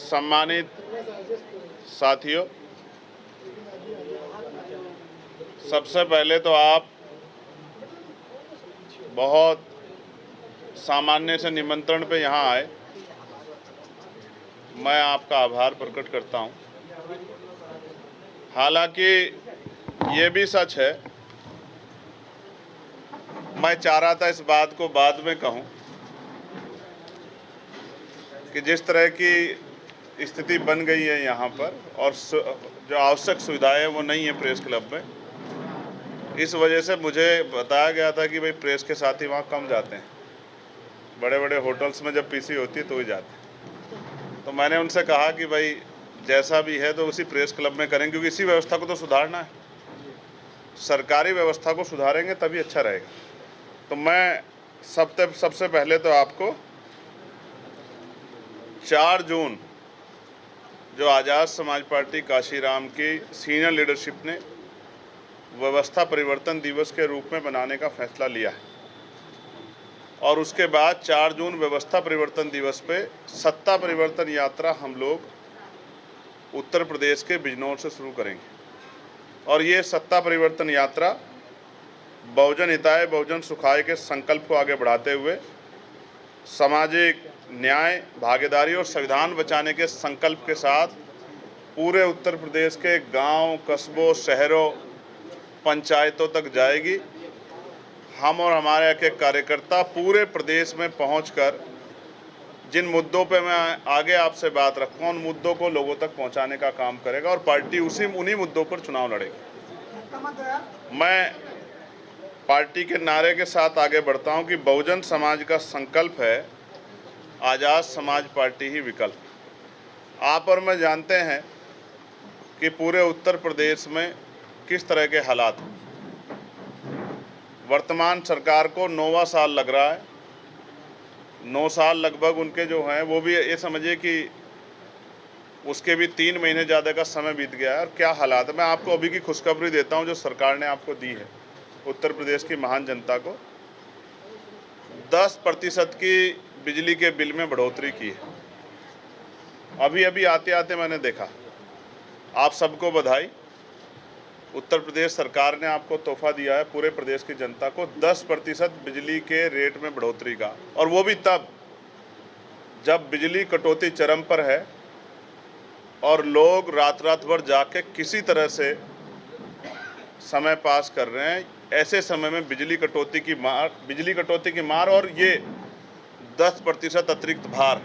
सम्मानित साथियों, सबसे पहले तो आप बहुत सामान्य से निमंत्रण पे यहाँ आए, मैं आपका आभार प्रकट करता हूँ। हालांकि ये भी सच है, मैं चाह रहा था इस बात को बाद में कहूँ कि जिस तरह की स्थिति बन गई है यहाँ पर और जो आवश्यक सुविधाएं हैं वो नहीं है प्रेस क्लब में, इस वजह से मुझे बताया गया था कि भाई प्रेस के साथी वहाँ कम जाते हैं, बड़े बड़े होटल्स में जब पीसी होती है तो ही जाते हैं। तो मैंने उनसे कहा कि भाई जैसा भी है तो उसी प्रेस क्लब में करेंगे, क्योंकि इसी व्यवस्था को तो सुधारना है, सरकारी व्यवस्था को सुधारेंगे तभी अच्छा रहेगा। तो मैं सबसे पहले तो आपको 4 जून जो आज़ाद समाज पार्टी काशीराम की सीनियर लीडरशिप ने व्यवस्था परिवर्तन दिवस के रूप में बनाने का फैसला लिया है, और उसके बाद 4 जून व्यवस्था परिवर्तन दिवस पे सत्ता परिवर्तन यात्रा हम लोग उत्तर प्रदेश के बिजनौर से शुरू करेंगे। और ये सत्ता परिवर्तन यात्रा बहुजन हिताय बहुजन सुखाय के संकल्प को आगे बढ़ाते हुए सामाजिक न्याय, भागीदारी और संविधान बचाने के संकल्प के साथ पूरे उत्तर प्रदेश के गांव, कस्बों, शहरों, पंचायतों तक जाएगी। हम और हमारे एक एक कार्यकर्ता पूरे प्रदेश में पहुंचकर जिन मुद्दों पे मैं आगे आपसे बात रखूँगा उन मुद्दों को लोगों तक पहुंचाने का काम करेगा और पार्टी उन्हीं मुद्दों पर चुनाव लड़ेगी। मैं पार्टी के नारे के साथ आगे बढ़ता हूं कि बहुजन समाज का संकल्प है, आज़ाद समाज पार्टी ही विकल्प। आप और मैं जानते हैं कि पूरे उत्तर प्रदेश में किस तरह के हालात हैं। वर्तमान सरकार को 9वां साल लग रहा है, 9 साल लगभग उनके जो हैं वो भी ये समझिए कि उसके भी 3 महीने ज़्यादा का समय बीत गया है। और क्या हालात है, मैं आपको अभी की खुशखबरी देता हूं जो सरकार ने आपको दी है, उत्तर प्रदेश की महान जनता को 10% की बिजली के बिल में बढ़ोतरी की है। अभी आते आते मैंने देखा। आप सबको बधाई, उत्तर प्रदेश सरकार ने आपको तोहफा दिया है पूरे प्रदेश की जनता को 10% बिजली के रेट में बढ़ोतरी का, और वो भी तब जब बिजली कटौती चरम पर है और लोग रात भर जाके किसी तरह से समय पास कर रहे हैं। ऐसे समय में बिजली कटौती की मार और ये 10% अतिरिक्त भार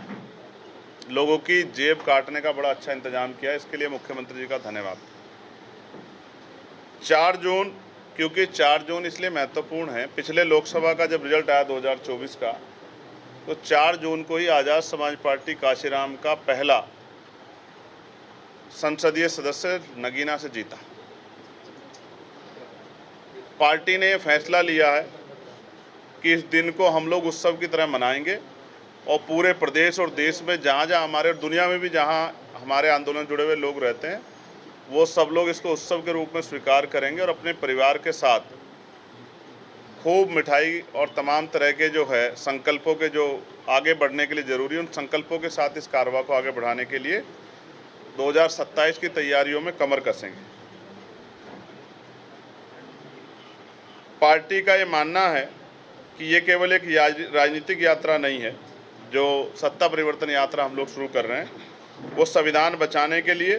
लोगों की जेब काटने का बड़ा अच्छा इंतजाम किया है। इसके लिए मुख्यमंत्री जी का धन्यवाद। 4 जून, क्योंकि 4 जून इसलिए महत्वपूर्ण है, पिछले लोकसभा का जब रिजल्ट आया 2024 का, तो 4 जून को ही आज़ाद समाज पार्टी काशीराम का पहला संसदीय सदस्य नगीना से जीता। पार्टी ने फैसला लिया है कि इस दिन को हम लोग उत्सव की तरह मनाएंगे और पूरे प्रदेश और देश में जहाँ जहाँ हमारे, दुनिया में भी जहाँ हमारे आंदोलन जुड़े हुए लोग रहते हैं, वो सब लोग इसको उत्सव के रूप में स्वीकार करेंगे और अपने परिवार के साथ खूब मिठाई और तमाम तरह के जो है संकल्पों के जो आगे बढ़ने के लिए ज़रूरी है, उन संकल्पों के साथ इस कार्रवाई को आगे बढ़ाने के लिए 2027 की तैयारियों में कमर कसेंगे। पार्टी का ये मानना है कि ये केवल एक राजनीतिक यात्रा नहीं है, जो सत्ता परिवर्तन यात्रा हम लोग शुरू कर रहे हैं वो संविधान बचाने के लिए,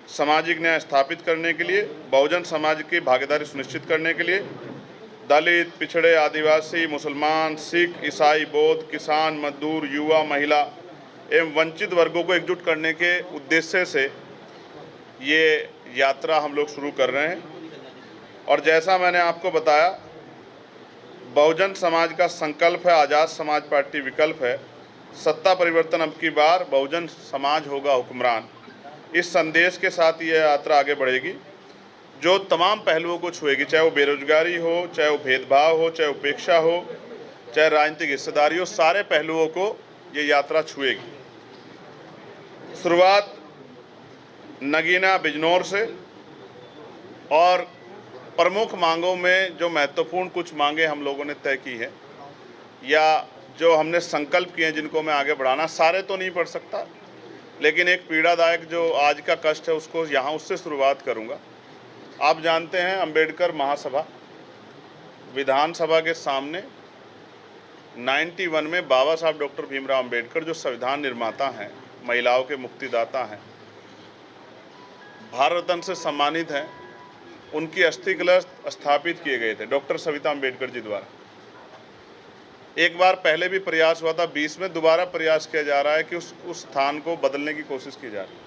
सामाजिक न्याय स्थापित करने के लिए, बहुजन समाज की भागीदारी सुनिश्चित करने के लिए, दलित, पिछड़े, आदिवासी, मुसलमान, सिख, ईसाई, बौद्ध, किसान, मजदूर, युवा, महिला एवं वंचित वर्गों को एकजुट करने के उद्देश्य से ये यात्रा हम लोग शुरू कर रहे हैं। और जैसा मैंने आपको बताया, बहुजन समाज का संकल्प है, आज़ाद समाज पार्टी विकल्प है, सत्ता परिवर्तन अब की बार, बहुजन समाज होगा हुक्मरान। इस संदेश के साथ ये यात्रा आगे बढ़ेगी जो तमाम पहलुओं को छुएगी, चाहे वो बेरोजगारी हो, चाहे वो भेदभाव हो, चाहे उपेक्षा हो, चाहे राजनीतिक हिस्सेदारी हो, सारे पहलुओं को ये यात्रा छुएगी। शुरुआत नगीना बिजनौर से, और प्रमुख मांगों में जो महत्वपूर्ण कुछ मांगे हम लोगों ने तय की है या जो हमने संकल्प किए हैं जिनको मैं आगे बढ़ाना, सारे तो नहीं पढ़ सकता, लेकिन एक पीड़ादायक जो आज का कष्ट है उसको यहाँ उससे शुरुआत करूँगा। आप जानते हैं अंबेडकर महासभा विधानसभा के सामने 91 में बाबा साहब डॉक्टर भीमराव अंबेडकर जो संविधान निर्माता हैं, महिलाओं के मुक्तिदाता हैं, भारत रत्न से सम्मानित हैं, उनकी अस्थि कलश स्थापित किए गए थे डॉक्टर सविता अंबेडकर जी द्वारा। एक बार पहले भी प्रयास हुआ था, 20 में दोबारा प्रयास किया जा रहा है कि उस स्थान को बदलने की कोशिश की जा रही है।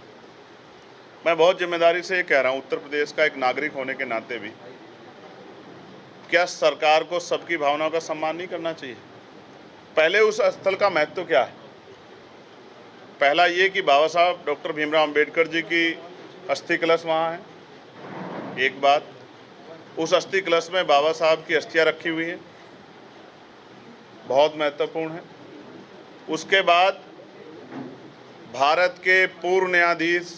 मैं बहुत जिम्मेदारी से ये कह रहा हूँ, उत्तर प्रदेश का एक नागरिक होने के नाते भी, क्या सरकार को सबकी भावनाओं का सम्मान नहीं करना चाहिए? पहले उस स्थल का महत्व क्या है? पहला ये कि बाबा साहब डॉक्टर भीमराव अंबेडकर जी की अस्थि कलश वहाँ है, एक बात। उस अस्थि कलश में बाबा साहब की अस्थियाँ रखी हुई हैं, बहुत महत्वपूर्ण है। उसके बाद भारत के पूर्व न्यायाधीश,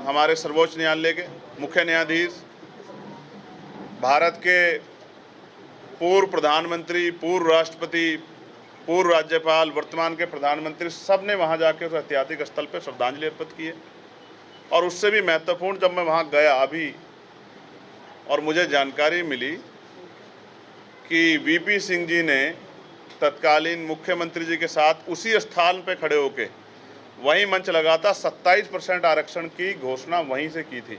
हमारे सर्वोच्च न्यायालय के मुख्य न्यायाधीश, भारत के पूर्व प्रधानमंत्री, पूर्व राष्ट्रपति, पूर्व राज्यपाल, वर्तमान के प्रधानमंत्री, सब ने वहाँ जाके उस ऐतिहासिक स्थल पर श्रद्धांजलि अर्पित की है। और उससे भी महत्वपूर्ण, जब मैं वहाँ गया अभी और मुझे जानकारी मिली कि वीपी सिंह जी ने तत्कालीन मुख्यमंत्री जी के साथ उसी स्थान पे खड़े होके वहीं मंच लगाता 27% आरक्षण की घोषणा वहीं से की थी।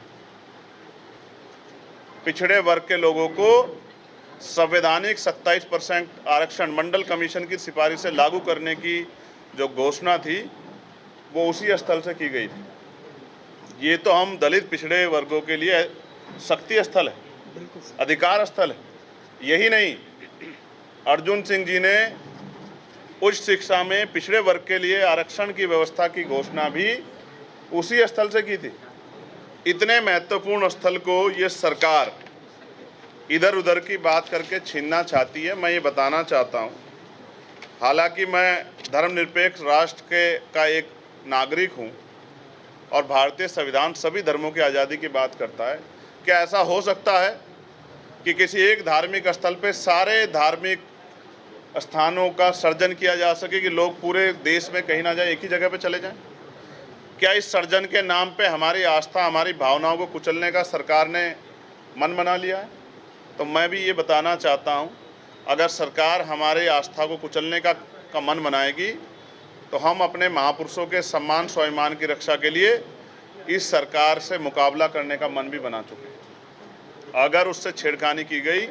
पिछड़े वर्ग के लोगों को संवैधानिक 27% आरक्षण मंडल कमीशन की सिफारिश से लागू करने की जो घोषणा थी वो उसी स्थल से की गई थी। ये तो हम दलित पिछड़े वर्गों के लिए शक्ति स्थल है, अधिकार स्थल है। यही नहीं, अर्जुन सिंह जी ने उच्च शिक्षा में पिछड़े वर्ग के लिए आरक्षण की व्यवस्था की घोषणा भी उसी स्थल से की थी। इतने महत्वपूर्ण स्थल को ये सरकार इधर उधर की बात करके छीनना चाहती है। मैं ये बताना चाहता हूँ, हालांकि मैं धर्मनिरपेक्ष राष्ट्र का एक नागरिक हूँ और भारतीय संविधान सभी धर्मों की आज़ादी की बात करता है। क्या ऐसा हो सकता है कि किसी एक धार्मिक स्थल पे सारे धार्मिक स्थानों का सर्जन किया जा सके कि लोग पूरे देश में कहीं ना जाए, एक ही जगह पे चले जाएं? क्या इस सर्जन के नाम पे हमारी आस्था, हमारी भावनाओं को कुचलने का सरकार ने मन बना लिया है? तो मैं भी ये बताना चाहता हूँ, अगर सरकार हमारे आस्था को कुचलने का मन बनाएगी तो हम अपने महापुरुषों के सम्मान स्वाभिमान की रक्षा के लिए इस सरकार से मुकाबला करने का मन भी बना चुके हैं। अगर उससे छेड़खानी की गई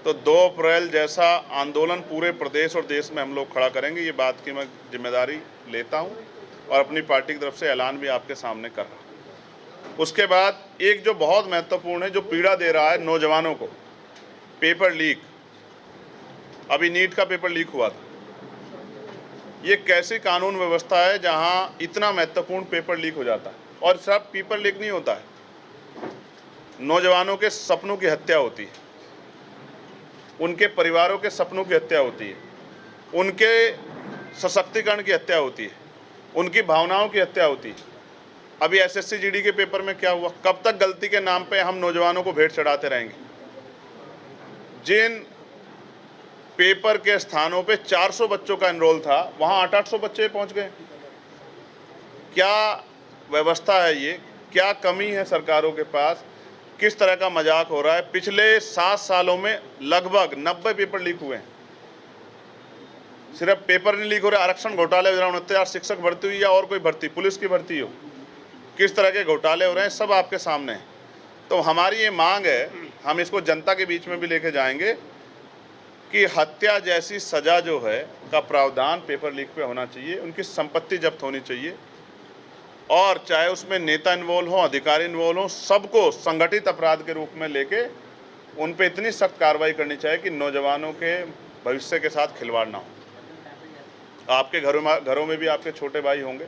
तो 2 अप्रैल जैसा आंदोलन पूरे प्रदेश और देश में हम लोग खड़ा करेंगे। ये बात की मैं जिम्मेदारी लेता हूँ और अपनी पार्टी की तरफ से ऐलान भी आपके सामने कर रहा हूँ। उसके बाद एक जो बहुत महत्वपूर्ण है, जो पीड़ा दे रहा है नौजवानों को, पेपर लीक। अभी नीट का पेपर लीक हुआ था। ये कैसी कानून व्यवस्था है जहाँ इतना महत्वपूर्ण पेपर लीक हो जाता है? और सब पेपर लीक नहीं होता है, नौजवानों के सपनों की हत्या होती है, उनके परिवारों के सपनों की हत्या होती है, उनके सशक्तिकरण की हत्या होती है, उनकी भावनाओं की हत्या होती है। अभी एसएससी जीडी के पेपर में क्या हुआ? कब तक गलती के नाम पे हम नौजवानों को भेंट चढ़ाते रहेंगे? जिन पेपर के स्थानों पे 400 बच्चों का एनरोल था, वहाँ 800 बच्चे पहुँच गए। क्या व्यवस्था है ये? क्या कमी है सरकारों के पास? किस तरह का मजाक हो रहा है? पिछले 7 सालों में लगभग 90 पेपर लीक हुए हैं। सिर्फ पेपर नहीं लीक हो रहे, आरक्षण घोटाले हो रहे हैं। 69 शिक्षक भर्ती हुई या और कोई भर्ती, पुलिस की भर्ती हो, किस तरह के घोटाले हो रहे हैं, सब आपके सामने है। तो हमारी ये मांग है, हम इसको जनता के बीच में भी लेके जाएंगे कि हत्या जैसी सजा जो है का प्रावधान पेपर लीक पे होना चाहिए, उनकी संपत्ति जब्त होनी चाहिए, और चाहे उसमें नेता इन्वॉल्व हो, अधिकारी इन्वॉल्व हो, सबको संगठित अपराध के रूप में लेके उन पे इतनी सख्त कार्रवाई करनी चाहिए कि नौजवानों के भविष्य के साथ खिलवाड़ ना हो। आपके घरों में भी आपके छोटे भाई होंगे,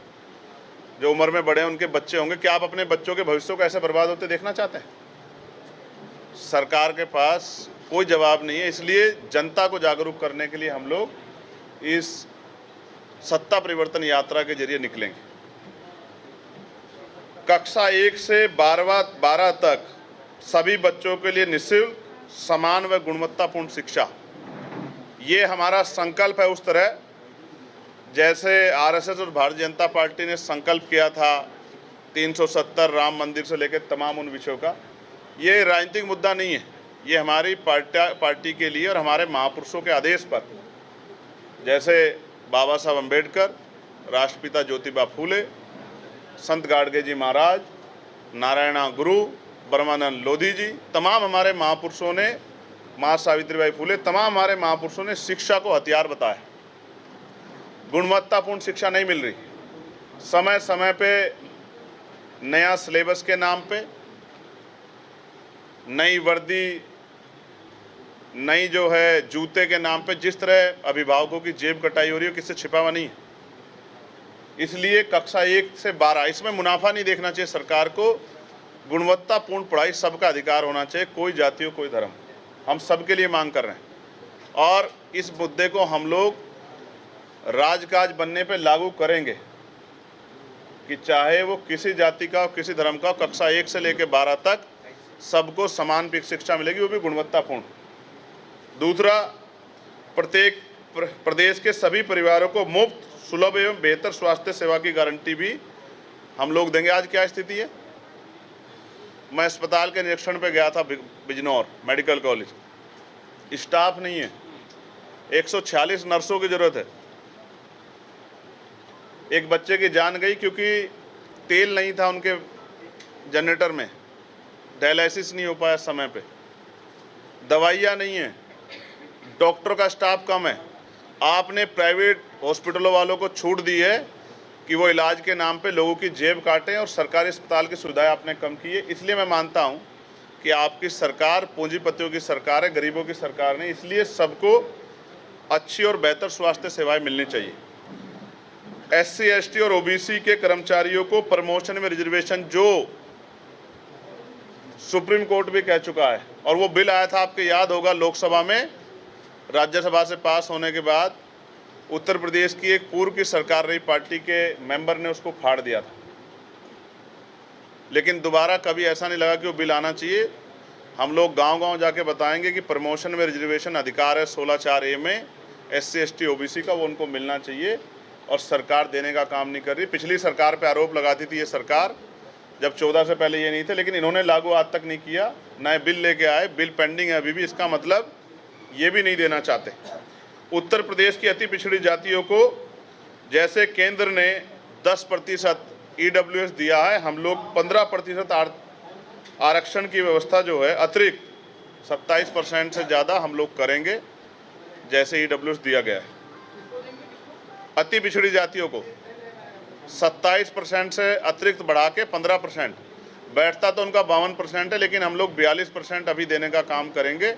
जो उम्र में बड़े हैं, उनके बच्चे होंगे। क्या आप अपने बच्चों के भविष्य को ऐसे बर्बाद होते देखना चाहते हैं? सरकार के पास कोई जवाब नहीं है। इसलिए जनता को जागरूक करने के लिए हम लोग इस सत्ता परिवर्तन यात्रा के जरिए निकलेंगे। कक्षा 1 से 12 तक सभी बच्चों के लिए निःशुल्क, समान व गुणवत्तापूर्ण शिक्षा, ये हमारा संकल्प है। उस तरह जैसे आरएसएस और भारतीय जनता पार्टी ने संकल्प किया था 370 राम मंदिर से लेकर तमाम उन विषयों का, ये राजनीतिक मुद्दा नहीं है। ये हमारी पार्टी के लिए और हमारे महापुरुषों के आदेश पर, जैसे बाबा साहब अम्बेडकर, राष्ट्रपिता ज्योतिबा फूले, संत गाडगे जी महाराज, नारायणा गुरु, ब्रह्मानंद लोधी जी, तमाम हमारे महापुरुषों ने, माँ सावित्रीबाई फूले, तमाम हमारे महापुरुषों ने शिक्षा को हथियार बताया। गुणवत्तापूर्ण शिक्षा नहीं मिल रही, समय समय पे नया सिलेबस के नाम पे, नई वर्दी, नई जो है जूते के नाम पे जिस तरह अभिभावकों की जेब कटाई हो रही है, किससे छिपा हुआ नहीं है। इसलिए कक्षा 1 से 12 इसमें मुनाफा नहीं देखना चाहिए सरकार को। गुणवत्तापूर्ण पढ़ाई सबका अधिकार होना चाहिए, कोई जाति हो कोई धर्म, हम सबके लिए मांग कर रहे हैं। और इस मुद्दे को हम लोग राजकाज बनने पे लागू करेंगे कि चाहे वो किसी जाति का, किसी धर्म का, कक्षा 1 से लेकर 12 तक सबको समान शिक्षा मिलेगी, वो भी गुणवत्तापूर्ण। दूसरा, प्रत्येक प्रदेश के सभी परिवारों को मुफ्त, सुलभ एवं बेहतर स्वास्थ्य सेवा की गारंटी भी हम लोग देंगे। आज क्या स्थिति है, मैं अस्पताल के निरीक्षण पे गया था बिजनौर मेडिकल कॉलेज, स्टाफ नहीं है, 146 नर्सों की जरूरत है। एक बच्चे की जान गई क्योंकि तेल नहीं था उनके जनरेटर में, डायलिसिस नहीं हो पाया समय पे, दवाइयाँ नहीं है, डॉक्टर का स्टाफ कम है। आपने प्राइवेट हॉस्पिटलों वालों को छूट दी है कि वो इलाज के नाम पे लोगों की जेब काटें, और सरकारी अस्पताल की सुविधाएं आपने कम की है। इसलिए मैं मानता हूं कि आपकी सरकार पूंजीपतियों की सरकार है, गरीबों की सरकार नहीं। इसलिए सबको अच्छी और बेहतर स्वास्थ्य सेवाएं मिलनी चाहिए। SC, ST और OBC के कर्मचारियों को प्रमोशन में रिजर्वेशन, जो सुप्रीम कोर्ट भी कह चुका है, और वो बिल आया था आपको याद होगा लोकसभा में, राज्यसभा से पास होने के बाद उत्तर प्रदेश की एक पूर्व की सरकार रही पार्टी के मेंबर ने उसको फाड़ दिया था। लेकिन दोबारा कभी ऐसा नहीं लगा कि वो बिल आना चाहिए। हम लोग गांव-गांव जाके बताएंगे कि प्रमोशन में रिजर्वेशन अधिकार है 16(4)A में SC, ST, OBC का, वो उनको मिलना चाहिए, और सरकार देने का काम नहीं कर रही। पिछली सरकार पे आरोप लगाती थी ये सरकार, जब 14 से पहले ये नहीं थे, लेकिन इन्होंने लागू आज तक नहीं किया। नए बिल लेके आए, बिल पेंडिंग है अभी भी, इसका मतलब ये भी नहीं देना चाहते। उत्तर प्रदेश की अति पिछड़ी जातियों को जैसे केंद्र ने 10% EWS दिया है, हम लोग 15% आरक्षण की व्यवस्था जो है अतिरिक्त 27% से ज़्यादा हम लोग करेंगे, जैसे EWS दिया गया है। अति पिछड़ी जातियों को 27% से अतिरिक्त बढ़ा के 15%, बैठता तो उनका 52% है, लेकिन हम लोग 42% अभी देने का काम करेंगे,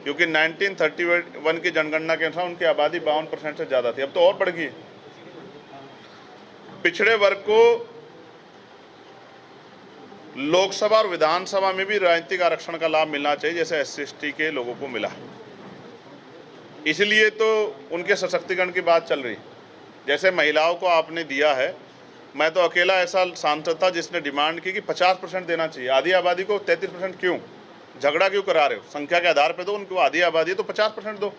क्योंकि 1931 की जनगणना के अनुसार उनकी आबादी 52% से ज़्यादा थी, अब तो और बढ़ गई। पिछड़े वर्ग को लोकसभा और विधानसभा में भी राजनीतिक आरक्षण का लाभ मिलना चाहिए, जैसे SC, ST के लोगों को मिला। इसलिए तो उनके सशक्तिकरण की बात चल रही। जैसे महिलाओं को आपने दिया है, मैं तो अकेला ऐसा सांसद था जिसने डिमांड की कि 50% देना चाहिए। आधी आबादी को 33% क्यों, झगड़ा क्यों करा रहे हो, संख्या के आधार पे दो, उनको आधी आबादी है तो 50% दो।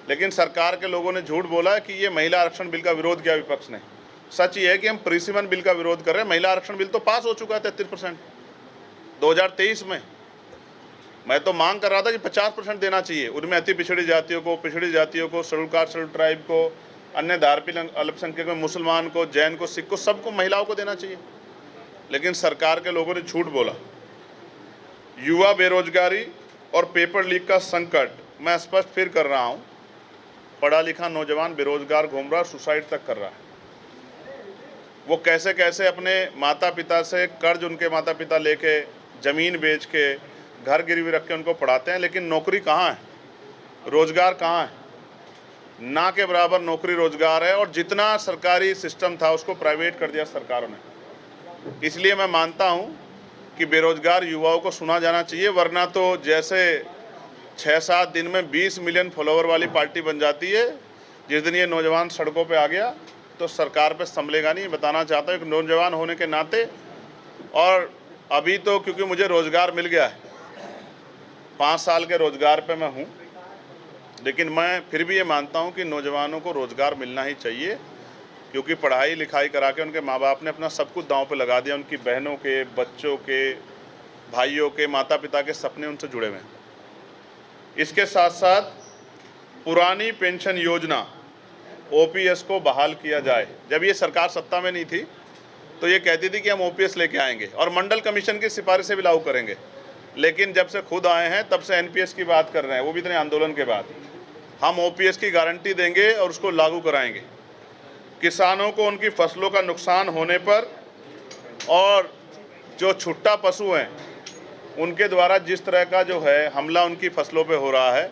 लेकिन सरकार के लोगों ने झूठ बोला कि ये महिला आरक्षण बिल का विरोध किया विपक्ष ने। सच ये है कि हम परिसीमन बिल का विरोध कर रहे हैं। महिला आरक्षण बिल तो पास हो चुका है 33% 2023 में। मैं तो मांग कर रहा था कि 50% देना चाहिए, उनमें अति पिछड़ी जातियों को, शेड्यूल कास्ट, शेड्यूल ट्राइब को, अन्य धार्मिक अल्पसंख्यक में मुसलमान को, जैन को, सिख को, सबको, महिलाओं को देना चाहिए। लेकिन सरकार के लोगों ने झूठ बोला। युवा बेरोजगारी और पेपर लीक का संकट मैं स्पष्ट फिर कर रहा हूं, पढ़ा लिखा नौजवान बेरोजगार घूम रहा, सुसाइड तक कर रहा है। वो कैसे कैसे अपने माता पिता से कर्ज, उनके माता पिता लेके, ज़मीन बेच के, घर गिरवी रख के उनको पढ़ाते हैं, लेकिन नौकरी कहाँ है, रोजगार कहाँ है? ना के बराबर नौकरी रोजगार है, और जितना सरकारी सिस्टम था उसको प्राइवेट कर दिया सरकारों ने। इसलिए मैं मानता हूँ कि बेरोजगार युवाओं को सुना जाना चाहिए, वरना तो जैसे 6-7 दिन में 20 मिलियन फॉलोवर वाली पार्टी बन जाती है। जिस दिन ये नौजवान सड़कों पे आ गया तो सरकार पे संभलेगा नहीं। बताना चाहता हूँ एक नौजवान होने के नाते, और अभी तो क्योंकि मुझे रोज़गार मिल गया है, 5 साल के रोज़गार पे मैं हूँ, लेकिन मैं फिर भी ये मानता हूँ कि नौजवानों को रोज़गार मिलना ही चाहिए, क्योंकि पढ़ाई लिखाई करा के उनके माँ बाप ने अपना सब कुछ दांव पे लगा दिया। उनकी बहनों के, बच्चों के, भाइयों के, माता पिता के सपने उनसे जुड़े हुए हैं। इसके साथ साथ पुरानी पेंशन योजना ओपीएस को बहाल किया जाए। जब ये सरकार सत्ता में नहीं थी तो ये कहती थी कि हम ओपीएस लेके आएंगे और मंडल कमीशन की सिफारिशें भी लागू करेंगे, लेकिन जब से खुद आए हैं तब से एनपीएस की बात कर रहे हैं, वो भी इतने आंदोलन के बाद। हम ओपीएस की गारंटी देंगे और उसको लागू कराएंगे। किसानों को उनकी फसलों का नुकसान होने पर और जो छुट्टा पशु हैं उनके द्वारा जिस तरह का जो है हमला उनकी फसलों पे हो रहा है,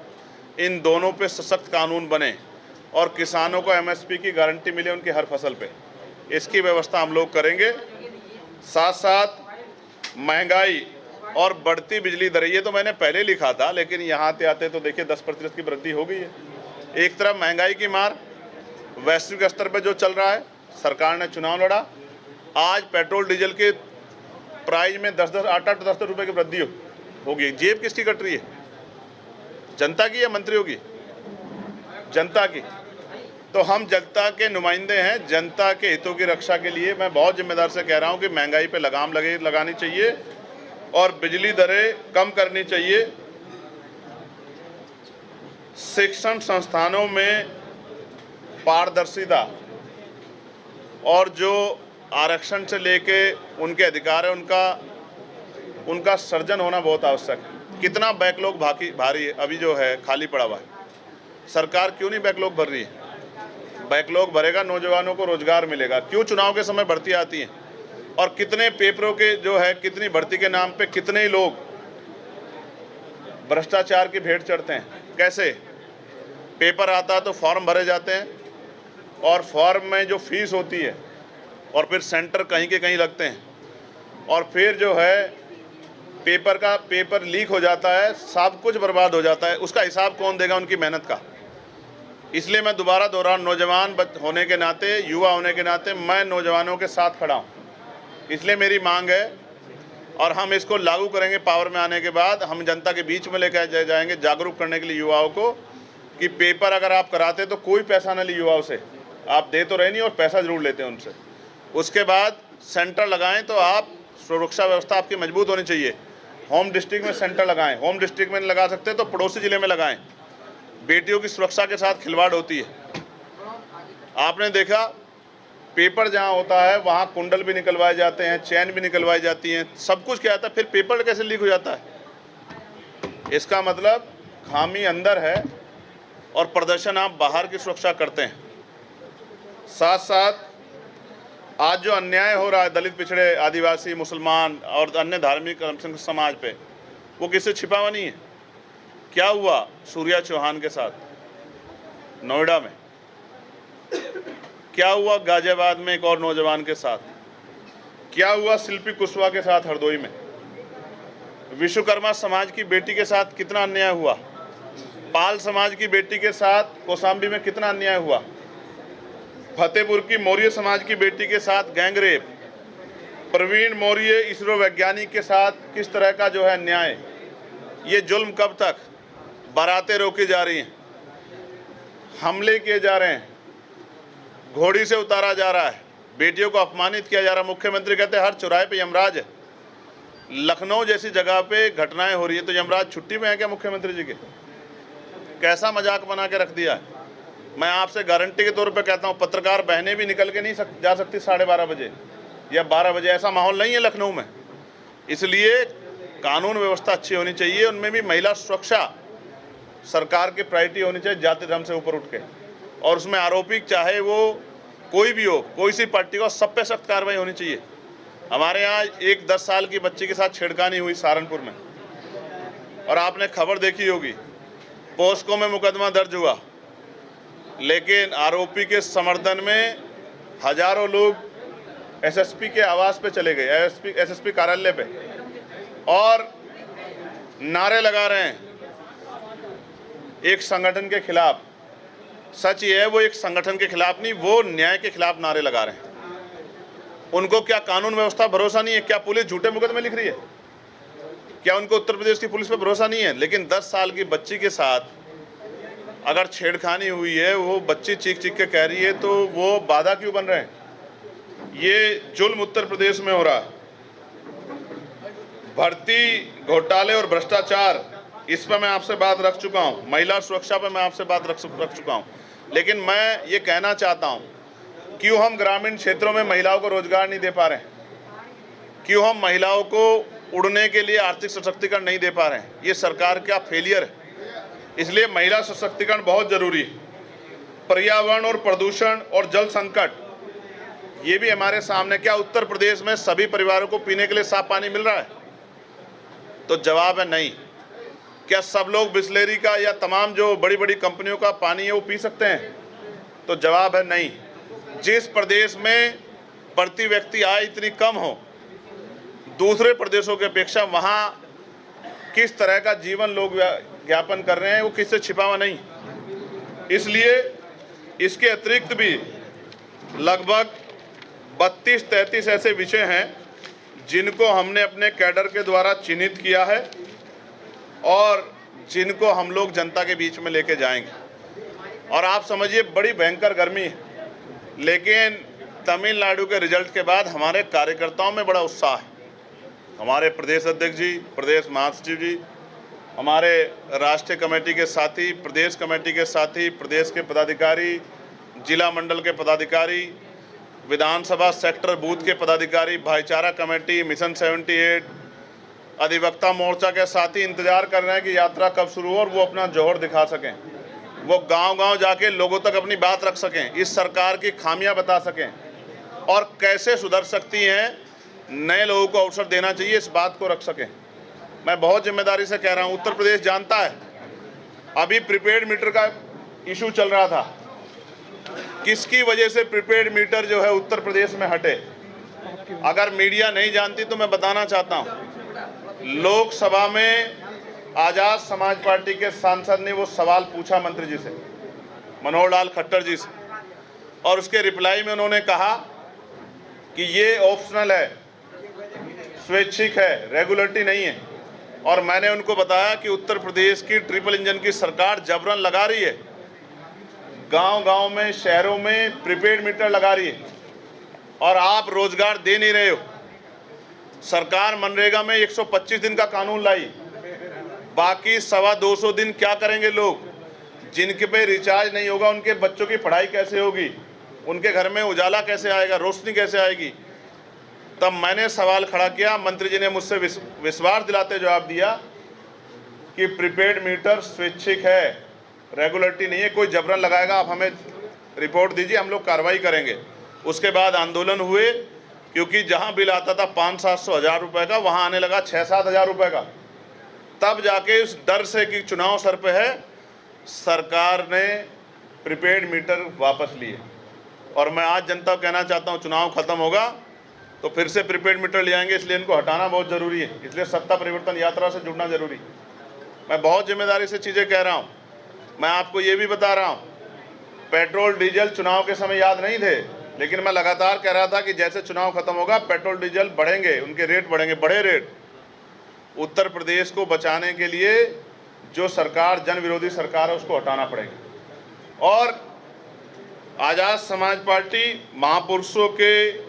इन दोनों पे सशक्त कानून बने और किसानों को एमएसपी की गारंटी मिले उनकी हर फसल पे, इसकी व्यवस्था हम लोग करेंगे। साथ साथ महंगाई और बढ़ती बिजली दरें, ये तो मैंने पहले लिखा था, लेकिन यहाँ आते आते तो देखिए 10% की वृद्धि हो गई है। एक तरफ महंगाई की मार, वैश्विक स्तर पर जो चल रहा है, सरकार ने चुनाव लड़ा, आज पेट्रोल डीजल के प्राइस में 8-10 रुपये की वृद्धि होगी। जेब किसकी कट रही है? जनता की या मंत्रियों की? जनता की। तो हम जनता के नुमाइंदे हैं। जनता के हितों की रक्षा के लिए मैं बहुत जिम्मेदार से कह रहा हूं कि महंगाई पे लगाम लगानी चाहिए और बिजली दरें कम करनी चाहिए। शिक्षण संस्थानों में पारदर्शिता और जो आरक्षण से लेके उनके अधिकार है उनका सर्जन होना बहुत आवश्यक है। कितना बैकलॉग भारी है अभी जो है खाली पड़ा हुआ है, सरकार क्यों नहीं बैकलॉग भर रही है? बैकलॉग भरेगा, नौजवानों को रोजगार मिलेगा। क्यों चुनाव के समय भर्ती आती हैं और कितने पेपरों के जो है कितनी भर्ती के नाम पे कितने ही लोग भ्रष्टाचार की भेंट चढ़ते हैं? कैसे? पेपर आता तो फॉर्म भरे जाते हैं और फॉर्म में जो फीस होती है और फिर सेंटर कहीं के कहीं लगते हैं और फिर जो है पेपर लीक हो जाता है, सब कुछ बर्बाद हो जाता है। उसका हिसाब कौन देगा उनकी मेहनत का? इसलिए मैं दोबारा दोहराऊं, नौजवान होने के नाते, युवा होने के नाते मैं नौजवानों के साथ खड़ा हूं। इसलिए मेरी मांग है और हम इसको लागू करेंगे। पावर में आने के बाद हम जनता के बीच में लेकर जाएंगे जागरूक करने के लिए युवाओं को कि पेपर अगर आप कराते तो कोई पैसा ना ली युवाओं से, आप दे तो रहे नहीं और पैसा जरूर लेते हैं उनसे। उसके बाद सेंटर लगाएं तो आप सुरक्षा व्यवस्था आपकी मजबूत होनी चाहिए। होम डिस्ट्रिक्ट में सेंटर लगाएं, होम डिस्ट्रिक्ट में नहीं लगा सकते तो पड़ोसी ज़िले में लगाएं। बेटियों की सुरक्षा के साथ खिलवाड़ होती है। आपने देखा पेपर जहां होता है वहां कुंडल भी निकलवाए जाते हैं, चैन भी निकलवाई जाती हैं, सब कुछ क्या आता है, फिर पेपर कैसे लीक हो जाता है? इसका मतलब खामी अंदर है और प्रदर्शन आप बाहर की सुरक्षा करते हैं। साथ साथ आज जो अन्याय हो रहा है दलित, पिछड़े, आदिवासी, मुसलमान और अन्य धार्मिक समाज पे, वो किससे छिपा हुआ नहीं है। क्या हुआ सूर्या चौहान के साथ नोएडा में? क्या हुआ गाजियाबाद में एक और नौजवान के साथ? क्या हुआ शिल्पी कुशवाहा के साथ हरदोई में? विश्वकर्मा समाज की बेटी के साथ कितना अन्याय हुआ? पाल समाज की बेटी के साथ कौशाम्बी में कितना अन्याय हुआ? फतेहपुर की मौर्य समाज की बेटी के साथ गैंगरेप, प्रवीण मौर्य इसरो वैज्ञानिक के साथ किस तरह का जो है न्याय। ये जुल्म कब तक? बारातें रोकी जा रही हैं, हमले किए जा रहे हैं, घोड़ी से उतारा जा रहा है, बेटियों को अपमानित किया जा रहा है। मुख्यमंत्री कहते हैं हर चौराहे पे यमराज है। लखनऊ जैसी जगह पे घटनाएं हो रही है तो यमराज छुट्टी में है क्या मुख्यमंत्री जी के? कैसा मजाक बना के रख दिया है। मैं आपसे गारंटी के तौर पे कहता हूँ, पत्रकार बहनें भी निकल के नहीं जा सकती 12:30 बजे या 12 बजे, ऐसा माहौल नहीं है लखनऊ में। इसलिए कानून व्यवस्था अच्छी होनी चाहिए, उनमें भी महिला सुरक्षा सरकार की प्रायोरिटी होनी चाहिए जाति धर्म से ऊपर उठ के, और उसमें आरोपी चाहे वो कोई भी हो, कोई सी पार्टी हो, सब पे सख्त कार्रवाई होनी चाहिए। हमारे यहाँ एक 10 साल की बच्ची के साथ छेड़खानी हुई सहारनपुर में, और आपने खबर देखी होगी, पोस्को में मुकदमा दर्ज हुआ, लेकिन आरोपी के समर्थन में हजारों लोग एसएसपी के आवास पे चले गए, एसएसपी कार्यालय पे, और नारे लगा रहे हैं एक संगठन के खिलाफ। सच ये है वो एक संगठन के खिलाफ नहीं, वो न्याय के खिलाफ नारे लगा रहे हैं। उनको क्या कानून व्यवस्था भरोसा नहीं है? क्या पुलिस झूठे मुकदमे लिख रही है? क्या उनको उत्तर प्रदेश की पुलिस पे भरोसा नहीं है? लेकिन 10 साल की बच्ची के साथ अगर छेड़खानी हुई है, वो बच्ची चीख चीख के कह रही है, तो वो बाधा क्यों बन रहे हैं? ये जुल्म उत्तर प्रदेश में हो रहा है। भर्ती घोटाले और भ्रष्टाचार, इस पर मैं आपसे बात रख चुका हूं। महिला सुरक्षा पर मैं आपसे बात रख चुका हूं। लेकिन मैं ये कहना चाहता हूं, क्यों हम ग्रामीण क्षेत्रों में महिलाओं को रोजगार नहीं दे पा रहे हैं? क्यों हम महिलाओं को उड़ने के लिए आर्थिक सशक्तिकरण नहीं दे पा रहे हैं? ये सरकार का फेलियर है। इसलिए महिला सशक्तिकरण बहुत जरूरी है। पर्यावरण और प्रदूषण और जल संकट, ये भी हमारे सामने। क्या उत्तर प्रदेश में सभी परिवारों को पीने के लिए साफ पानी मिल रहा है? तो जवाब है नहीं। क्या सब लोग बिस्लेरी का या तमाम जो बड़ी बड़ी कंपनियों का पानी है वो पी सकते हैं? तो जवाब है नहीं। जिस प्रदेश में प्रति व्यक्ति आय इतनी कम हो, दूसरे प्रदेशों की अपेक्षा वहाँ किस तरह का जीवन लोग यापन कर रहे हैं, वो किससे छिपा हुआ नहीं। इसलिए इसके अतिरिक्त भी लगभग 32-33 ऐसे विषय हैं जिनको हमने अपने कैडर के द्वारा चिन्हित किया है और जिनको हम लोग जनता के बीच में लेके जाएंगे। और आप समझिए, बड़ी भयंकर गर्मी है, लेकिन तमिलनाडु के रिजल्ट के बाद हमारे कार्यकर्ताओं में बड़ा उत्साह है। हमारे प्रदेश अध्यक्ष जी, प्रदेश महासचिव जी, हमारे राष्ट्रीय कमेटी के साथी, प्रदेश कमेटी के साथी, प्रदेश के पदाधिकारी, जिला मंडल के पदाधिकारी, विधानसभा सेक्टर बूथ के पदाधिकारी, भाईचारा कमेटी, मिशन 78, अधिवक्ता मोर्चा के साथी इंतजार कर रहे हैं कि यात्रा कब शुरू हो और वो अपना जौहर दिखा सकें, वो गांव-गांव जाके लोगों तक अपनी बात रख सकें, इस सरकार की खामियां बता सकें और कैसे सुधर सकती हैं, नए लोगों को अवसर देना चाहिए, इस बात को रख सकें। मैं बहुत जिम्मेदारी से कह रहा हूं, उत्तर प्रदेश जानता है, अभी प्रीपेड मीटर का इशू चल रहा था। किसकी वजह से प्रीपेड मीटर जो है उत्तर प्रदेश में हटे? अगर मीडिया नहीं जानती तो मैं बताना चाहता हूं। लोकसभा में आजाद समाज पार्टी के सांसद ने वो सवाल पूछा मंत्री जी से, मनोहर लाल खट्टर जी से, और उसके रिप्लाई में उन्होंने कहा कि ये ऑप्शनल है, स्वैच्छिक है, रेगुलेटरी नहीं है। और मैंने उनको बताया कि उत्तर प्रदेश की ट्रिपल इंजन की सरकार जबरन लगा रही है, गांव-गांव में, शहरों में प्रीपेड मीटर लगा रही है और आप रोजगार दे नहीं रहे हो। सरकार मनरेगा में 125 दिन का कानून लाई, बाकी 225 दिन क्या करेंगे लोग? जिनके पे रिचार्ज नहीं होगा, उनके बच्चों की पढ़ाई कैसे होगी? उनके घर में उजाला कैसे आएगा, रोशनी कैसे आएगी? तब मैंने सवाल खड़ा किया, मंत्री जी ने मुझसे विश्वास दिलाते जवाब दिया कि प्रीपेड मीटर स्वैच्छिक है, रेगुलेटरी नहीं है, कोई जबरन लगाएगा, आप हमें रिपोर्ट दीजिए, हम लोग कार्रवाई करेंगे। उसके बाद आंदोलन हुए, क्योंकि जहां बिल आता था 500-700 हज़ार रुपये का, वहां आने लगा 6-7 हज़ार रुपये का। तब जाके उस डर से कि चुनाव सर पे है, सरकार ने प्रीपेड मीटर वापस लिए। और मैं आज जनता को कहना चाहता हूं, चुनाव खत्म होगा तो फिर से प्रीपेड मीटर ले आएंगे, इसलिए इनको हटाना बहुत ज़रूरी है। इसलिए सत्ता परिवर्तन यात्रा से जुड़ना ज़रूरी। मैं बहुत जिम्मेदारी से चीज़ें कह रहा हूँ। मैं आपको ये भी बता रहा हूँ, पेट्रोल डीजल चुनाव के समय याद नहीं थे, लेकिन मैं लगातार कह रहा था कि जैसे चुनाव खत्म होगा पेट्रोल डीजल बढ़ेंगे, उनके रेट बढ़ेंगे, बड़े रेट। उत्तर प्रदेश को बचाने के लिए जो सरकार जन विरोधी सरकार है उसको हटाना पड़ेगा। और आज़ाद समाज पार्टी महापुरुषों के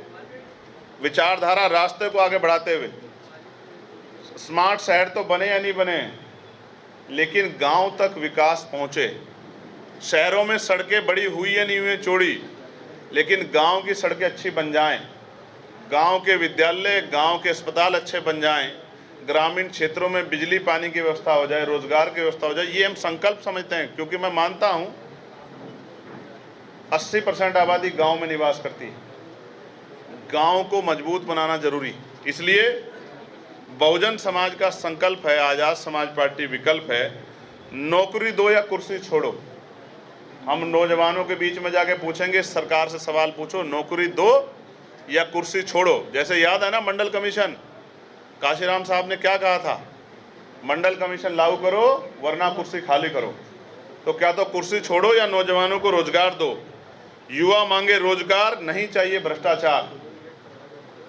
विचारधारा रास्ते को आगे बढ़ाते हुए, स्मार्ट शहर तो बने या नहीं बने, लेकिन गांव तक विकास पहुंचे। शहरों में सड़कें बड़ी हुई या नहीं हुई चौड़ी, लेकिन गांव की सड़कें अच्छी बन जाएं, गांव के विद्यालय, गांव के अस्पताल अच्छे बन जाएं, ग्रामीण क्षेत्रों में बिजली पानी की व्यवस्था हो जाए, रोजगार की व्यवस्था हो जाए। ये हम संकल्प समझते हैं, क्योंकि मैं मानता हूं 80% आबादी गांव में निवास करती है। गांव को मजबूत बनाना जरूरी, इसलिए बहुजन समाज का संकल्प है, आज़ाद समाज पार्टी विकल्प है, नौकरी दो या कुर्सी छोड़ो। हम नौजवानों के बीच में जाके पूछेंगे, सरकार से सवाल पूछो, नौकरी दो या कुर्सी छोड़ो। जैसे याद है ना मंडल कमीशन, काशीराम साहब ने क्या कहा था, मंडल कमीशन लागू करो वरना कुर्सी खाली करो। तो क्या तो कुर्सी छोड़ो या नौजवानों को रोजगार दो। युवा मांगे रोजगार, नहीं चाहिए भ्रष्टाचार।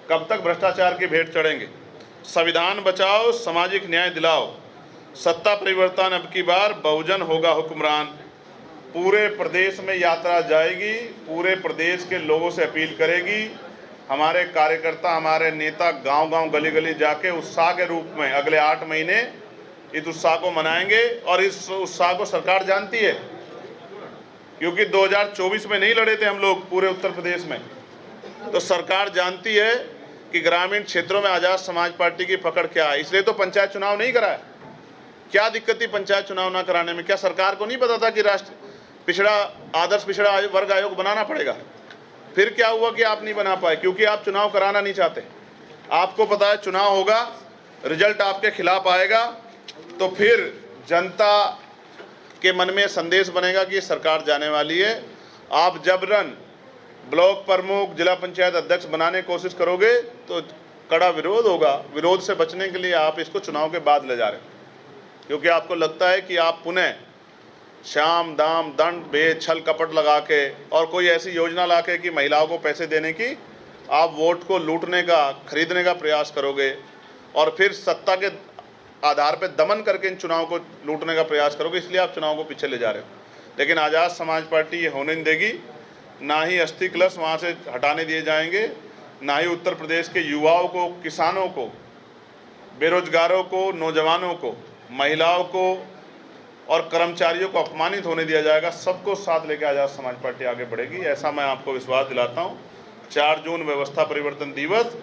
कब तक भ्रष्टाचार की भेंट चढ़ेंगे? संविधान बचाओ, सामाजिक न्याय दिलाओ, सत्ता परिवर्तन अब की बार बहुजन होगा हुक्मरान। पूरे प्रदेश में यात्रा जाएगी, पूरे प्रदेश के लोगों से अपील करेगी। हमारे कार्यकर्ता, हमारे नेता गांव-गांव, गली-गली जाके उत्साह के रूप में अगले 8 महीने इस उत्साह को मनाएंगे। और इस उत्साह को सरकार जानती है, क्योंकि 2024 में नहीं लड़े थे हम लोग पूरे उत्तर प्रदेश में, तो सरकार जानती है कि ग्रामीण क्षेत्रों में आज़ाद समाज पार्टी की पकड़ क्या है। इसलिए तो पंचायत चुनाव नहीं कराया। क्या दिक्कत थी पंचायत चुनाव ना कराने में? क्या सरकार को नहीं पता था कि आदर्श पिछड़ा वर्ग आयोग बनाना पड़ेगा? फिर क्या हुआ कि आप नहीं बना पाए? क्योंकि आप चुनाव कराना नहीं चाहते। आपको पता है चुनाव होगा, रिजल्ट आपके खिलाफ आएगा, तो फिर जनता के मन में संदेश बनेगा कि सरकार जाने वाली है। आप जबरन ब्लॉक प्रमुख, जिला पंचायत अध्यक्ष बनाने की कोशिश करोगे तो कड़ा विरोध होगा। विरोध से बचने के लिए आप इसको चुनाव के बाद ले जा रहे हो, क्योंकि आपको लगता है कि आप पुनः शाम दाम दंड भेद छल कपट लगा के और कोई ऐसी योजना ला के कि महिलाओं को पैसे देने की, आप वोट को लूटने का, खरीदने का प्रयास करोगे और फिर सत्ता के आधार पर दमन करके इन चुनाव को लूटने का प्रयास करोगे। इसलिए आप चुनाव को पीछे ले जा रहे हो। लेकिन आज़ाद समाज पार्टी ये होने नहीं देगी। ना ही अस्थि कलश वहाँ से हटाने दिए जाएंगे, ना ही उत्तर प्रदेश के युवाओं को, किसानों को, बेरोजगारों को, नौजवानों को, महिलाओं को और कर्मचारियों को अपमानित होने दिया जाएगा। सबको साथ लेकर आज़ाद समाज पार्टी आगे बढ़ेगी, ऐसा मैं आपको विश्वास दिलाता हूँ। 4 जून व्यवस्था परिवर्तन दिवस,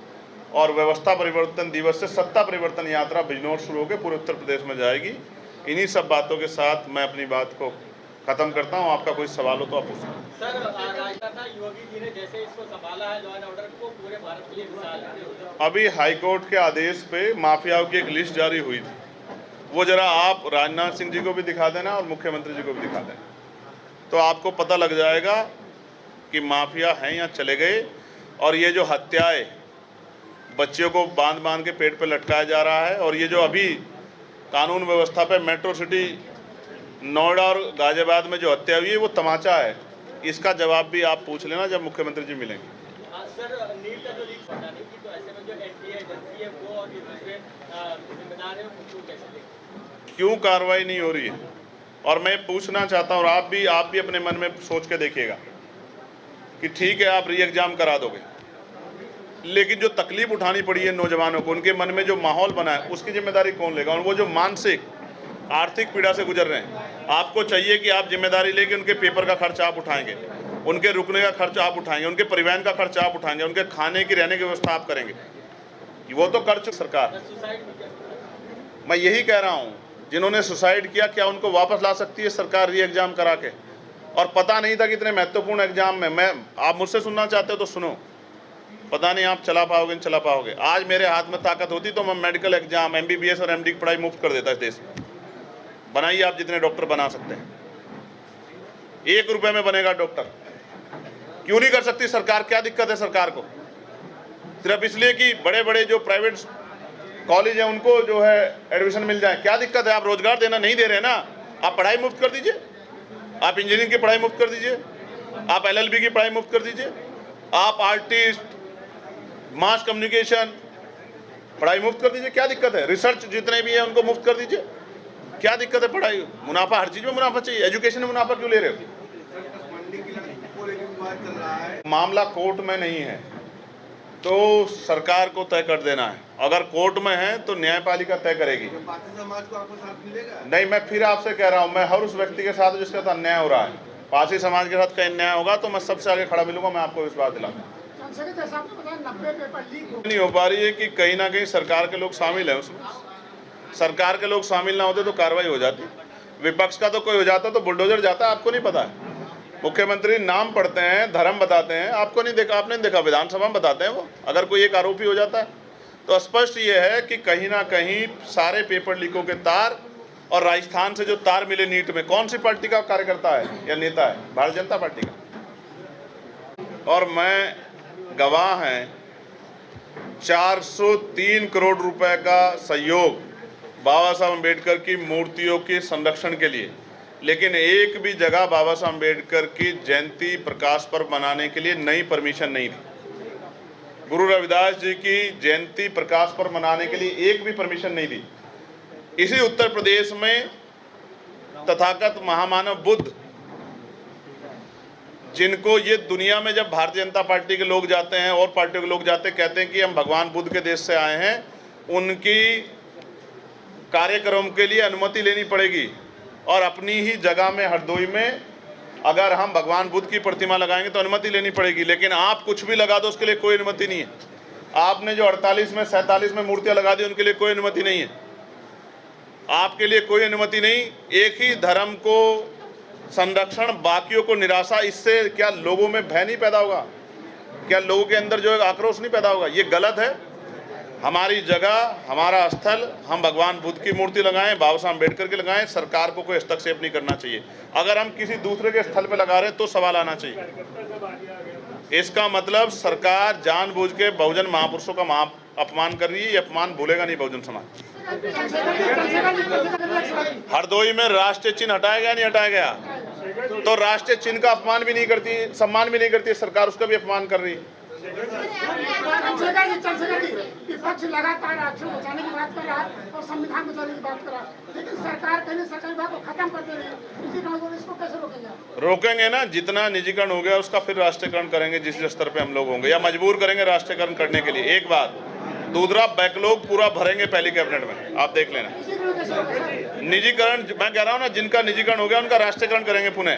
और व्यवस्था परिवर्तन दिवस से सत्ता परिवर्तन यात्रा बिजनौर शुरू होकर पूरे उत्तर प्रदेश में जाएगी। इन्हीं सब बातों के साथ मैं अपनी बात को खत्म करता हूं। आपका कोई सवाल हो तो आप पूछ सकते हैं। सर, राजनाथ योगी जी ने जैसे इसको संभाला है, लॉ एंड ऑर्डर को पूरे भारत के लिए मिसाल है। अभी हाईकोर्ट के आदेश पे माफियाओं की एक लिस्ट जारी हुई थी, वो जरा आप राजनाथ सिंह जी को भी दिखा देना और मुख्यमंत्री जी को भी दिखा देना, तो आपको पता लग जाएगा कि माफिया हैं या चले गए। और ये जो हत्याएं, बच्चियों को बांध बांध के पेट पे लटकाया जा रहा है, और ये जो अभी कानून व्यवस्था पे मेट्रो सिटी नोएडा और गाजियाबाद में जो हत्या हुई है, वो तमाचा है। इसका जवाब भी आप पूछ लेना जब मुख्यमंत्री जी मिलेंगे। सर, नीट का जो लीक पता नहीं कि, तो ऐसे में जो एनटीए एजेंसी है वो और दूसरे जिम्मेदार हैं, उनको कैसे देखें? क्यों कार्रवाई नहीं हो रही है? और मैं पूछना चाहता हूँ, आप भी अपने मन में सोच के देखिएगा कि ठीक है आप री एग्जाम करा दोगे, लेकिन जो तकलीफ उठानी पड़ी है नौजवानों को, उनके मन में जो माहौल बना है, उसकी जिम्मेदारी कौन लेगा? और वो जो मानसिक आर्थिक पीड़ा से गुजर रहे हैं, आपको चाहिए कि आप जिम्मेदारी लेके उनके पेपर का खर्च आप उठाएंगे, उनके रुकने का खर्च आप उठाएंगे, उनके परिवहन का खर्च आप उठाएंगे, उनके खाने की, रहने की व्यवस्था आप करेंगे। वो तो कर चुकी सरकार। मैं यही कह रहा हूँ, जिन्होंने सुसाइड किया, क्या उनको वापस ला सकती है सरकार री एग्जाम करा के? और पता नहीं था कि इतने महत्वपूर्ण एग्जाम में आप मुझसे सुनना चाहते हो तो सुनो, पता नहीं आप चला पाओगे नहीं चला पाओगे। आज मेरे हाथ में ताकत होती तो मैं मेडिकल एग्जाम, MBBS और MD की पढ़ाई मुफ्त कर देता इस देश में। बनाइए आप जितने डॉक्टर बना सकते हैं, 1 रुपए में बनेगा डॉक्टर। क्यों नहीं कर सकती सरकार? क्या दिक्कत है सरकार को? सिर्फ इसलिए कि बड़े बड़े जो प्राइवेट कॉलेज है उनको जो है एडमिशन मिल जाए, क्या दिक्कत है? आप रोजगार देना नहीं दे रहे ना, आप पढ़ाई मुफ्त कर दीजिए, आप इंजीनियरिंग की पढ़ाई मुफ्त कर दीजिए, आप LLB की पढ़ाई मुफ्त कर दीजिए, आप आर्टिस्ट, मास कम्युनिकेशन पढ़ाई मुफ्त कर दीजिए, क्या दिक्कत है? रिसर्च जितने भी है उनको मुफ्त कर दीजिए, क्या दिक्कत है? पढ़ाई, मुनाफा, हर चीज में मुनाफा चाहिए। एजुकेशन में मुनाफा क्यों ले रहे हो? मामला कोर्ट में नहीं है तो सरकार को तय कर देना है। अगर कोर्ट में है तो न्यायपालिका तय करेगी। समाज को आपको साथ मिलेगा? नहीं, मैं फिर आपसे कह रहा हूं, मैं हर उस व्यक्ति के साथ जिसके साथ अन्याय हो रहा है। पारसी समाज के साथ कहीं अन्याय होगा तो मैं सबसे आगे खड़ा मिलूंगा, मैं आपको विश्वास दिलाऊंगा। नहीं हो पा रही है कि कहीं ना कहीं सरकार के लोग शामिल हैं उसमें। सरकार के लोग शामिल ना होते तो कार्रवाई हो जाती, विपक्ष का तो कोई हो जाता तो बुलडोजर जाता। आपको नहीं पता है? मुख्यमंत्री नाम पढ़ते हैं, धर्म बताते हैं, आपको नहीं देखा? आपने देखा? विधानसभा में बताते हैं वो। अगर कोई एक आरोपी हो जाता है तो स्पष्ट ये है कि कहीं ना कहीं सारे पेपर लीकों के तार, और राजस्थान से जो तार मिले नीट में, कौन सी पार्टी का कार्यकर्ता है या नेता है? भारतीय जनता पार्टी का। और मैं गवाह हैं, 403 करोड़ रुपए का सहयोग बाबा साहब अम्बेडकर की मूर्तियों के संरक्षण के लिए, लेकिन एक भी जगह बाबा साहब अम्बेडकर की जयंती प्रकाश पर्व मनाने के लिए नई परमिशन नहीं थी। गुरु रविदास जी की जयंती प्रकाश पर्व मनाने के लिए एक भी परमिशन नहीं थी। इसी उत्तर प्रदेश में तथागत महामानव बुद्ध जिनको ये दुनिया में जब भारतीय जनता पार्टी के लोग जाते हैं और पार्टियों के लोग जाते हैं, कहते हैं कि हम भगवान बुद्ध के देश से आए हैं, उनकी कार्यक्रम के लिए अनुमति लेनी पड़ेगी। और अपनी ही जगह में हरदोई में अगर हम भगवान बुद्ध की प्रतिमा लगाएंगे तो अनुमति लेनी पड़ेगी, लेकिन आप कुछ भी लगा दो उसके लिए कोई अनुमति नहीं है। आपने जो 48 में 47 में मूर्तियां लगा दी उनके लिए कोई अनुमति नहीं है, आपके लिए कोई अनुमति नहीं। एक ही धर्म को संरक्षण, बाकियों को निराशा, इससे क्या लोगों में भय नहीं पैदा होगा? क्या लोगों के अंदर जो है आक्रोश नहीं पैदा होगा? ये गलत है। हमारी जगह, हमारा स्थल, हम भगवान बुद्ध की मूर्ति लगाएं, बाबा साहब अम्बेडकर की लगाएं, सरकार को कोई हस्तक्षेप नहीं करना चाहिए। अगर हम किसी दूसरे के स्थल पे लगा रहे हैं तो सवाल आना चाहिए। इसका मतलब सरकार जानबूझ के बहुजन महापुरुषों का अपमान कर रही है। ये अपमान भूलेगा नहीं बहुजन समाज। हरदोई में राष्ट्रीय चिन्ह हटाया गया, नहीं हटाया गया? तो राष्ट्रीय चिन्ह का अपमान भी नहीं करती, सम्मान भी नहीं करती सरकार, उसका भी अपमान कर रही है। विपक्ष लगातार आरक्षण बचाने की बात कर रहा है और संविधान बचाने की बात कर रहा है, लेकिन सरकार कहीं सरकारी विभाग को खत्म कर दे रही है। इसको कैसे रोकेंगे? रोकेंगे ना, जितना निजीकरण हो गया उसका फिर राष्ट्रीयकरण करेंगे जिस स्तर पे हम लोग होंगे, या मजबूर करेंगे राष्ट्रीयकरण करने के लिए। एक बात, दूसरा बैकलॉग पूरा भरेंगे पहली कैबिनेट में, आप देख लेना। निजीकरण, मैं कह रहा हूँ ना, जिनका निजीकरण हो गया उनका राष्ट्रीयकरण करेंगे पुनः।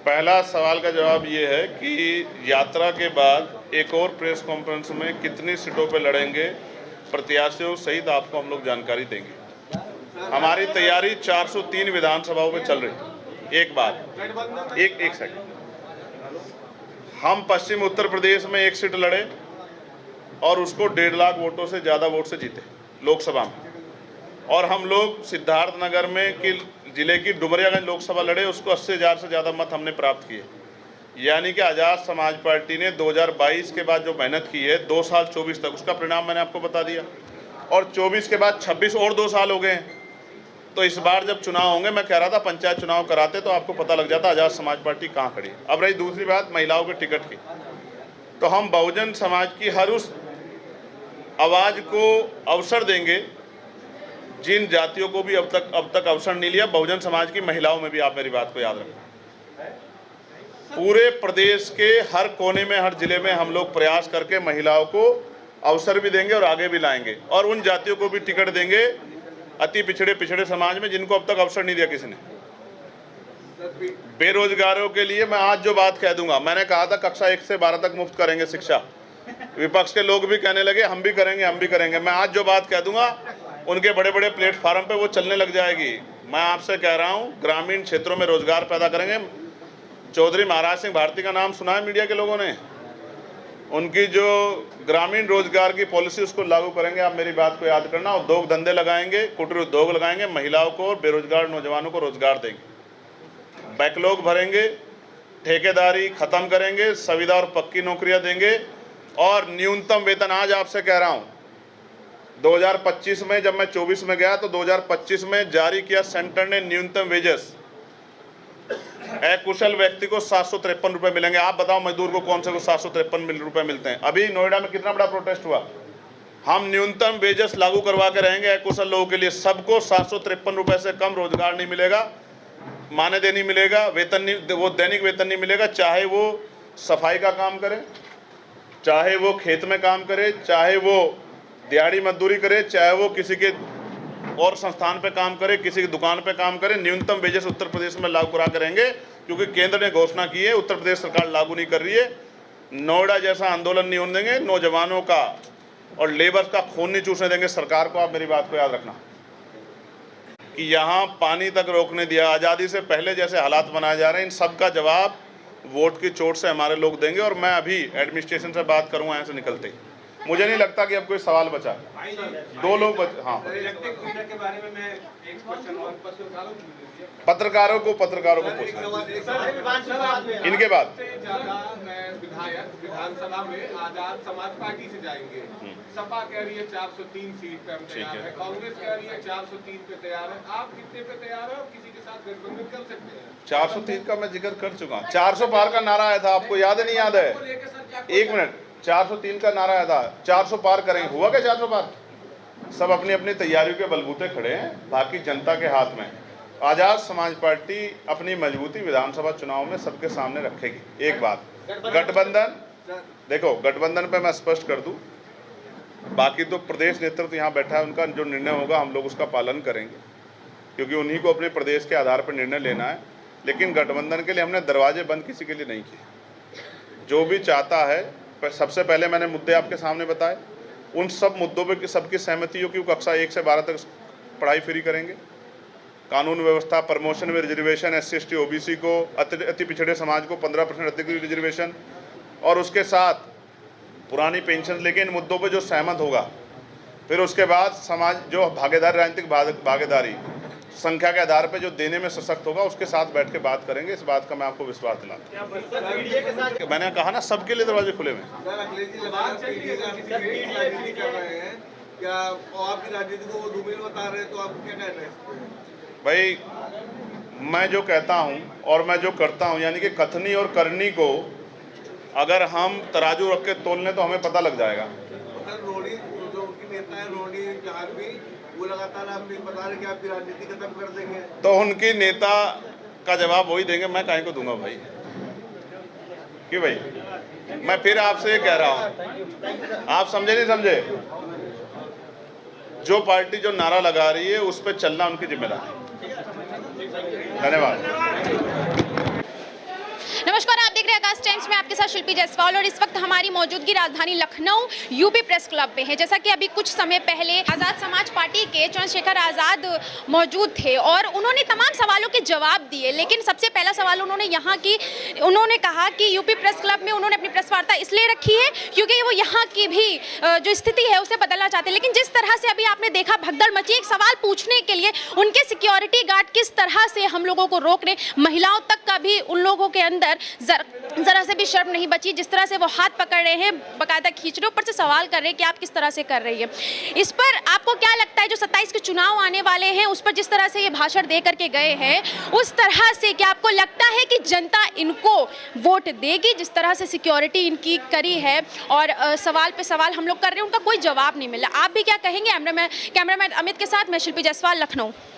पहला सवाल का जवाब ये है कि यात्रा के बाद एक और प्रेस कॉन्फ्रेंस में कितनी सीटों पर लड़ेंगे प्रत्याशियों सहित आपको हम लोग जानकारी देंगे। हमारी तैयारी 403 विधानसभाओं में चल रही है। एक बात, एक सेकंड, हम पश्चिम उत्तर प्रदेश में एक सीट लड़े और उसको 1.5 लाख वोटों से ज़्यादा वोट से जीते लोकसभा में, और हम लोग सिद्धार्थनगर में कि जिले की डुमरियागंज लोकसभा लड़े, उसको 80,000 से ज़्यादा मत हमने प्राप्त किए। यानी कि आज़ाद समाज पार्टी ने 2022 के बाद जो मेहनत की है 2 साल 24 तक, उसका परिणाम मैंने आपको बता दिया। और 24 के बाद 26 और 2 साल हो गए हैं। तो इस बार जब चुनाव होंगे, मैं कह रहा था पंचायत चुनाव कराते तो आपको पता लग जाता आज़ाद समाज पार्टी कहाँ खड़ी है। अब रही दूसरी बात महिलाओं के टिकट की, तो हम बहुजन समाज की हर उस आवाज़ को अवसर देंगे जिन जातियों को भी अब तक अवसर नहीं लिया। बहुजन समाज की महिलाओं में भी, आप मेरी बात को याद रखना, पूरे प्रदेश के हर कोने में, हर जिले में हम लोग प्रयास करके महिलाओं को अवसर भी देंगे और आगे भी लाएंगे, और उन जातियों को भी टिकट देंगे अति पिछड़े समाज में जिनको अब तक अवसर नहीं दिया किसी ने। बेरोजगारों के लिए मैं आज जो बात कह दूंगा, मैंने कहा था कक्षा 1 से 12 तक मुफ्त करेंगे शिक्षा, विपक्ष के लोग भी कहने लगे हम भी करेंगे। मैं आज जो बात कह दूंगा उनके बड़े बड़े प्लेटफार्म पे वो चलने लग जाएगी। मैं आपसे कह रहा हूँ ग्रामीण क्षेत्रों में रोजगार पैदा करेंगे। चौधरी महाराज सिंह भारती का नाम सुना है मीडिया के लोगों ने? उनकी जो ग्रामीण रोजगार की पॉलिसी उसको लागू करेंगे। आप मेरी बात को याद करना। उद्योग धंधे लगाएंगे, कुटीर उद्योग लगाएंगे, महिलाओं को और बेरोजगार नौजवानों को रोजगार देंगे, बैकलॉग भरेंगे, ठेकेदारी खत्म करेंगे, संविदा और पक्की नौकरियां देंगे, और न्यूनतम वेतन, आज आपसे कह रहा हूँ 2025 में, जब मैं 24 में गया तो 2025 में जारी किया सेंटर ने न्यूनतम वेजेस, अकुशल व्यक्ति को 753 रुपए मिलेंगे। आप बताओ मजदूर को कौन से को 753 रुपए मिलते हैं? अभी नोएडा में कितना बड़ा प्रोटेस्ट हुआ। हम न्यूनतम वेजेस लागू करवा के रहेंगे अकुशल लोगों के लिए। सबको 753 रुपए से कम रोजगार नहीं मिलेगा, मानदेय नहीं मिलेगा, वेतन नहीं, वो दैनिक वेतन नहीं मिलेगा, चाहे वो सफाई का काम करे, चाहे वो खेत में काम करे, चाहे वो दिहाड़ी मजदूरी करे, चाहे वो किसी के और संस्थान पे काम करे, किसी की दुकान पे काम करे। न्यूनतम वेजेस उत्तर प्रदेश में लागू करा करेंगे, क्योंकि केंद्र ने घोषणा की है, उत्तर प्रदेश सरकार लागू नहीं कर रही है। नोएडा जैसा आंदोलन नहीं होने देंगे, नौजवानों का और लेबर का खून नहीं चूसने देंगे सरकार को। आप मेरी बात को याद रखना कि यहाँ पानी तक रोकने दिया, आज़ादी से पहले जैसे हालात बनाए जा रहे हैं, इन सब का जवाब वोट की चोट से हमारे लोग देंगे। और मैं अभी एडमिनिस्ट्रेशन से बात करूँगा यहाँ से निकलते ही, मुझे नहीं लगता कि अब कोई सवाल बचा। 2 लोग हाँ, के बारे में मैं एक क्वेश्चन और पत्रकारों को पूछना इनके बाद। विधायक विधानसभा में आजाद समाज पार्टी से जाएंगे। सपा कह रही है 403 सीट पे हम तैयार है, कांग्रेस कह रही है 403 पे तैयार है। आप कितने पे तैयार है और किसी के साथ गठबंधन कर सकते हैं? 403 का मैं जिक्र कर चुका हूँ। 400 पार का नारा आया था, आपको याद है नहीं याद है? 1 मिनट, 403 का नारा आया था, 400 पार करेंगे। हुआ क्या 400 पार? सब अपनी अपनी तैयारियों के बलबूते खड़े हैं, बाकी जनता के हाथ में। आज़ाद समाज पार्टी अपनी मजबूती विधानसभा चुनाव में सबके सामने रखेगी। एक बात, गठबंधन, देखो गठबंधन पे मैं स्पष्ट कर दूं, बाकी तो प्रदेश नेतृत्व यहाँ बैठा है, उनका जो निर्णय होगा हम लोग उसका पालन करेंगे, क्योंकि उन्हीं को अपने प्रदेश के आधार पर निर्णय लेना है। लेकिन गठबंधन के लिए हमने दरवाजे बंद किसी के लिए नहीं किए। जो भी चाहता है, सबसे पहले मैंने मुद्दे आपके सामने बताए, उन सब मुद्दों पे सबकी सहमति हो कि वो कक्षा 1 से 12 तक पढ़ाई फ्री करेंगे। कानून व्यवस्था, प्रमोशन में रिजर्वेशन, SC ST OBC को, अति पिछड़े समाज को 15% अधिक रिजर्वेशन, और उसके साथ पुरानी पेंशन लेके इन मुद्दों पे जो सहमत होगा, फिर उसके बाद समाज जो भागीदारी, राजनीतिक भागीदारी संख्या के आधार पे जो देने में सशक्त होगा, उसके साथ बैठ के बात करेंगे। इस बात का मैं आपको विश्वास दिलाता हूं। मैंने कहा ना, सबके लिए दरवाजे खुले हुए हैं। सर, अखिलेश जी लगातार राजनीति कर रहे हैं, क्या आपकी राजनीति को वो धूमिल बता रहे हैं, तो आप क्या कह रहे हैं? भाई, मैं जो कहता हूं और मैं जो करता हूं, यानी कि कथनी और करनी को अगर हम तराजू रख के तोल लें तो हमें पता लग जाएगा। सर, रोडी जो उनकी नेता है, रोडी जहाज भी, वो लगातार आप बता रहे कि आपकी राजनीति खत्म कर देंगे, तो उनकी नेता का जवाब वही देंगे, मैं काहे को दूंगा भाई? क्यों भाई? मैं फिर आपसे ये कह रहा हूं, आप समझे नहीं समझे? जो पार्टी जो नारा लगा रही है उस पर चलना उनकी जिम्मेदारी है। धन्यवाद। नमस्कार, आप देख रहे हैं आकाश टाइम्स में, आपके साथ शिल्पी जायसवाल, और इस वक्त हमारी मौजूदगी राजधानी लखनऊ यूपी प्रेस क्लब में है। जैसा कि अभी कुछ समय पहले आज़ाद समाज पार्टी के चंद्रशेखर आज़ाद मौजूद थे और उन्होंने तमाम सवालों के जवाब दिए, लेकिन सबसे पहला सवाल उन्होंने कहा कि यूपी प्रेस क्लब में उन्होंने अपनी प्रेस वार्ता इसलिए रखी है क्योंकि वो यहाँ की भी जो स्थिति है उसे बदलना चाहते हैं। लेकिन जिस तरह से अभी आपने देखा भगदड़ मची, एक सवाल पूछने के लिए उनके सिक्योरिटी गार्ड किस तरह से हम लोगों को रोक रहे, महिलाओं तक का भी उन लोगों के अंदर जरा से भी शर्म नहीं बची। जिस तरह से वो हाथ पकड़ रहे हैं, बकायदा खींच रहे, ऊपर से सवाल कर रहे हैं कि आप किस तरह से कर रही है। इस पर आपको क्या लगता है, जो 27 के चुनाव आने वाले हैं उस पर जिस तरह से ये भाषण दे करके गए हैं, उस तरह से क्या आपको लगता है कि जनता इनको वोट देगी? जिस तरह से सिक्योरिटी इनकी करी है और सवाल पे सवाल हम लोग कर रहे हैं, उनका कोई जवाब नहीं मिला। आप भी क्या कहेंगे? कैमरामैन अमित के साथ मैं शिल्पी जायसवाल, लखनऊ।